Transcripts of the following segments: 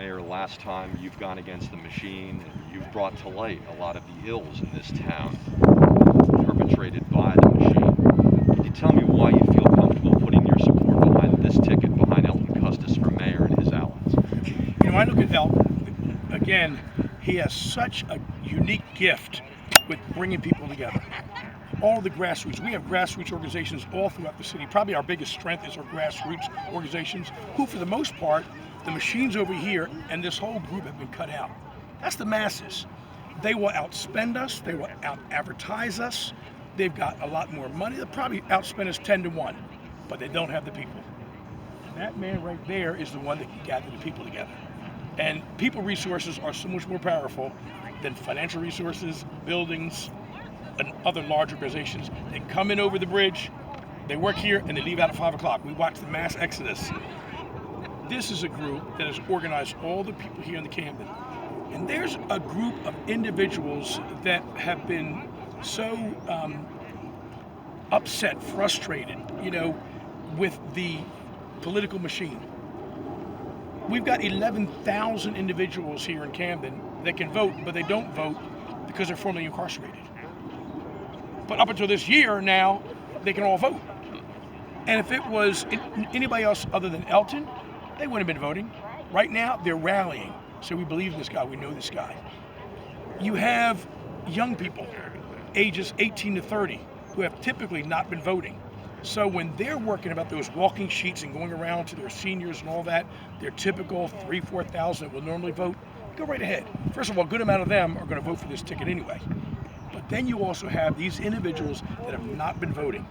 Mayor, last time you've gone against the machine and you've brought to light a lot of the ills in this town perpetrated by the machine. Can you tell me why you feel comfortable putting your support behind this ticket, behind Elton Custis for mayor and his allies? I look at Elton, again, he has such a unique gift with bringing people together. All the grassroots. We have grassroots organizations all throughout the city. Probably our biggest strength is our grassroots organizations, who for the most part, the machines over here and this whole group have been cut out. That's the masses. They will outspend us, they will out-advertise us, they've got a lot more money, they'll probably outspend us 10-1, but they don't have the people. And that man right there is the one that can gather the people together. And people resources are so much more powerful than financial resources, buildings, and other large organizations. They come in over the bridge, they work here, and they leave out at 5 o'clock. We watch the mass exodus. This is a group that has organized all the people here in the Camden. And there's a group of individuals that have been so upset, frustrated, with the political machine. We've got 11,000 individuals here in Camden that can vote, but they don't vote because they're formerly incarcerated. But up until this year now, they can all vote. And if it was anybody else other than Elton, they wouldn't have been voting. Right now, they're rallying. So we believe in this guy, we know this guy. You have young people, ages 18 to 30, who have typically not been voting. So when they're working about those walking sheets and going around to their seniors and all that, their typical 4,000 that will normally vote, go right ahead. First of all, a good amount of them are going to vote for this ticket anyway. But then you also have these individuals that have not been voting.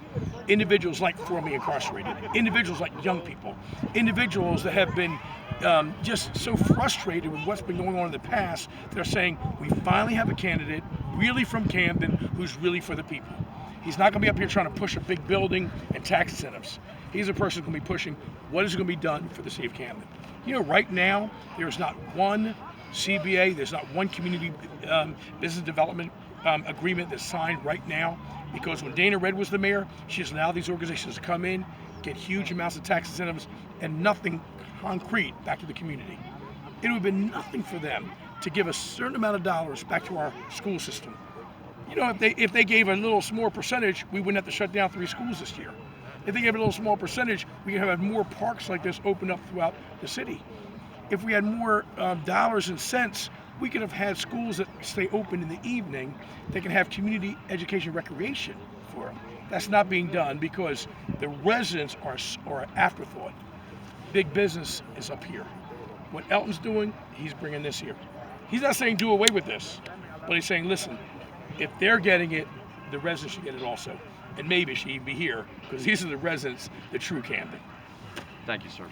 Individuals like formerly incarcerated, individuals like young people, individuals that have been just so frustrated with what's been going on in the past. They're saying, we finally have a candidate really from Camden who's really for the people. He's not going to be up here trying to push a big building and tax incentives. He's a person who's going to be pushing what is going to be done for the city of Camden. Right now, there's not one CBA, there's not one community business development agreement that's signed right now, because when Dana Red was the mayor, she has allowed these organizations to come in, get huge amounts of tax incentives, and nothing concrete back to the community. It would have been nothing for them to give a certain amount of dollars back to our school system. If they gave a little small percentage, we wouldn't have to shut down 3 schools this year. If they gave a little small percentage, we could have more parks like this open up throughout the city. If we had more dollars and cents, we could have had schools that stay open in the evening. They can have community education recreation for them. That's not being done because the residents are an afterthought. Big business is up here. What Elton's doing, he's bringing this here. He's not saying do away with this, but he's saying, listen, if they're getting it, the residents should get it also. And maybe it should even be here, because these are the residents, the true Camden. Thank you, sir.